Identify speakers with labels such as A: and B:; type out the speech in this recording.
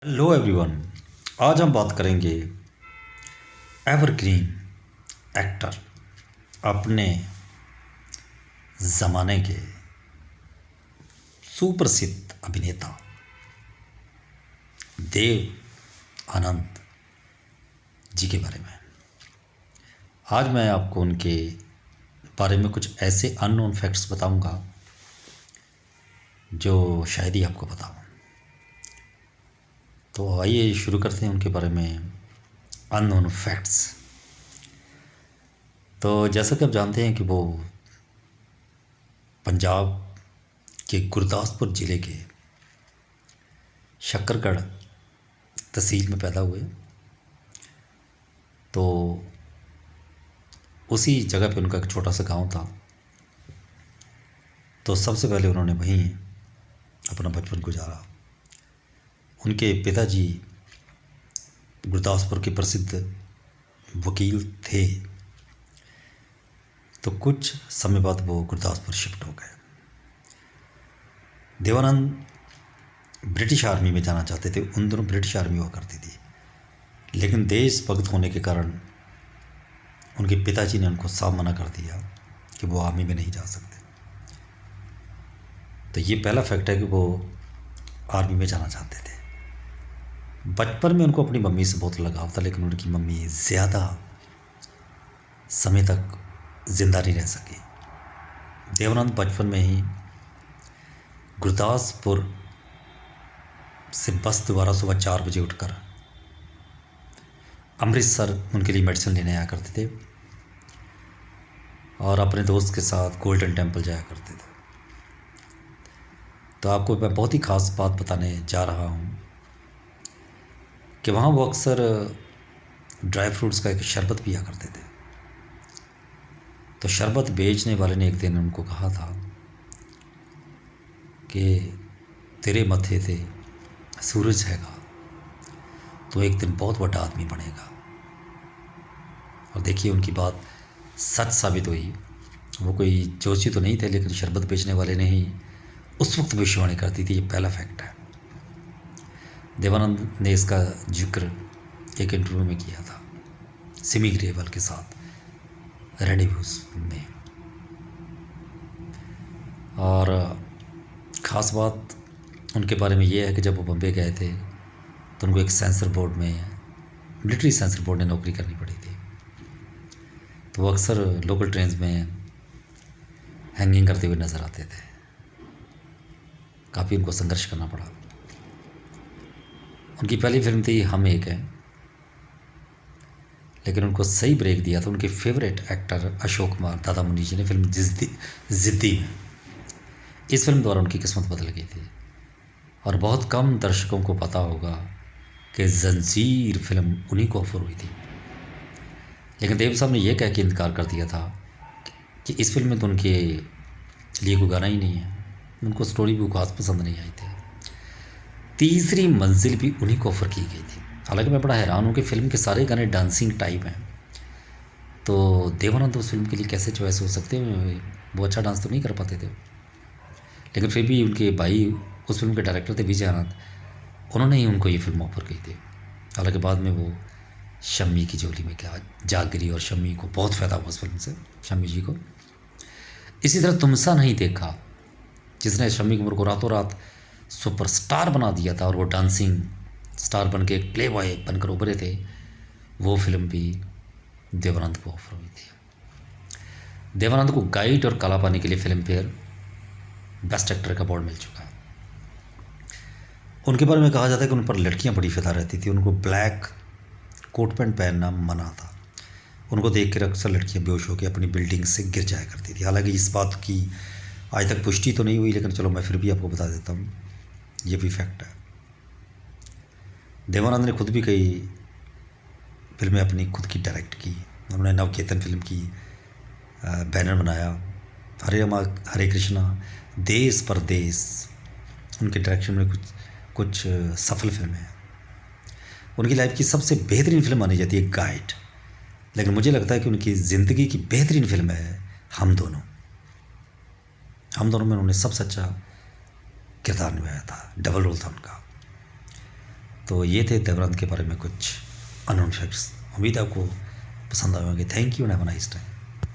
A: Hello everyone. आज हम बात करेंगे एवरग्रीन एक्टर, अपने ज़माने के सुप्रसिद्ध अभिनेता देव आनंद जी के बारे में। आज मैं आपको उनके बारे में कुछ ऐसे अननोन फैक्ट्स बताऊंगा जो शायद ही आपको पता हो। तो आइए शुरू करते हैं उनके बारे में अननोन फैक्ट्स। तो जैसा कि आप जानते हैं कि वो पंजाब के गुरदासपुर ज़िले के शक्करगढ़ तहसील में पैदा हुए। तो उसी जगह पे उनका एक छोटा सा गांव था। तो सबसे पहले उन्होंने वहीं अपना बचपन गुजारा। उनके पिताजी गुरदासपुर के प्रसिद्ध वकील थे। तो कुछ समय बाद वो गुरदासपुर शिफ्ट हो गए। देवानंद ब्रिटिश आर्मी में जाना चाहते थे। उन दोनों ब्रिटिश आर्मी हुआ करती थी, लेकिन देशभक्त होने के कारण उनके पिताजी ने उनको साफ मना कर दिया कि वो आर्मी में नहीं जा सकते। तो ये पहला फैक्ट है कि वो आर्मी में जाना चाहते थे। बचपन में उनको अपनी मम्मी से बहुत लगाव था, लेकिन उनकी मम्मी ज़्यादा समय तक जिंदा नहीं रह सकी। देवानंद बचपन में ही गुरदासपुर से बस द्वारा सुबह 4 बजे उठकर अमृतसर उनके लिए मेडिसिन लेने आया करते थे और अपने दोस्त के साथ गोल्डन टेम्पल जाया करते थे। तो आपको मैं बहुत ही ख़ास बात बताने जा रहा हूँ कि वहाँ वो अक्सर ड्राई फ्रूट्स का एक शरबत पिया करते थे। तो शरबत बेचने वाले ने एक दिन उनको कहा था कि तेरे मत्थे थे सूरज हैगा, तो एक दिन बहुत बड़ा आदमी बनेगा। और देखिए उनकी बात सच साबित हुई। वो कोई जोशी तो नहीं थे, लेकिन शरबत बेचने वाले ने ही उस वक्त भविष्यवाणी कर दी थी। ये पहला फैक्ट है। देवानंद ने इसका जिक्र एक इंटरव्यू में किया था सिमी ग्रेवाल के साथ रेंडेव्यूज में। और ख़ास बात उनके बारे में ये है कि जब वो बम्बे गए थे तो उनको एक सेंसर बोर्ड में, मिलिट्री सेंसर बोर्ड में नौकरी करनी पड़ी थी। तो वो अक्सर लोकल ट्रेन्स में हैंगिंग करते हुए नज़र आते थे। काफ़ी उनको संघर्ष करना पड़ा। उनकी पहली फिल्म थी हम एक हैं, लेकिन उनको सही ब्रेक दिया था उनके फेवरेट एक्टर अशोक कुमार दादा मुन्नी जी ने फिल्म जिद्दी में। इस फिल्म द्वारा उनकी किस्मत बदल गई थी। और बहुत कम दर्शकों को पता होगा कि जंजीर फिल्म उन्हीं को ऑफर हुई थी, लेकिन देव साहब ने यह कह के इनकार कर दिया था कि इस फिल्म में तो उनके लिए कोई गाना ही नहीं है। उनको स्टोरी भी खास पसंद नहीं आई थी। तीसरी मंजिल भी उन्हीं को ऑफ़र की गई थी। हालांकि मैं बड़ा हैरान हूँ कि फिल्म के सारे गाने डांसिंग टाइप हैं। तो देवानंद उस फिल्म के लिए कैसे चॉइस हो सकते हैं? वो अच्छा डांस तो नहीं कर पाते थे, लेकिन फिर भी उनके भाई उस फिल्म के डायरेक्टर थे विजय आनंद, उन्होंने ही उनको ये फिल्म ऑफ़र की थी। हालांकि बाद में वो शम्मी की जोली में क्या जाग गिरी और शम्मी को बहुत फ़ायदा हुआ उस फिल्म से, शम्मी जी को। इसी तरह तुमसा नहीं देखा, जिसने शम्मी कपूर को रातों रात सुपरस्टार बना दिया था और वो डांसिंग स्टार बन के एक प्ले बॉय बनकर उभरे थे, वो फिल्म भी देवानंद को ऑफर हुई थी। देवानंद को गाइड और काला पानी के लिए फिल्म फेयर बेस्ट एक्टर का अवार्ड मिल चुका है। उनके बारे में कहा जाता है कि उन पर लड़कियां बड़ी फिदा रहती थी। उनको ब्लैक कोट पैंट पहनना मना था। उनको देख कर अक्सर लड़कियां बेहोश होकर अपनी बिल्डिंग से गिर जाया करती थी। हालांकि इस बात की आज तक पुष्टि तो नहीं हुई, लेकिन चलो मैं फिर भी आपको बता देता हूँ, ये भी फैक्ट है। देवानंद ने खुद भी कई फिल्में अपनी खुद की डायरेक्ट की। उन्होंने नवकेतन फिल्म की बैनर बनाया, हरे रामा हरे कृष्णा, देश परदेश, उनके डायरेक्शन में कुछ सफल फिल्में हैं। उनकी लाइफ की सबसे बेहतरीन फिल्म मानी जाती है गाइड, लेकिन मुझे लगता है कि उनकी ज़िंदगी की बेहतरीन फिल्म है हम दोनों। हम दोनों में उन्होंने सबसे अच्छा किरदार निभाया था, डबल रोल था उनका। तो ये थे देवरंत के बारे में कुछ अननोन फैक्ट्स। उम्मीद है आपको पसंद आए होंगे। Thank you and have a nice time.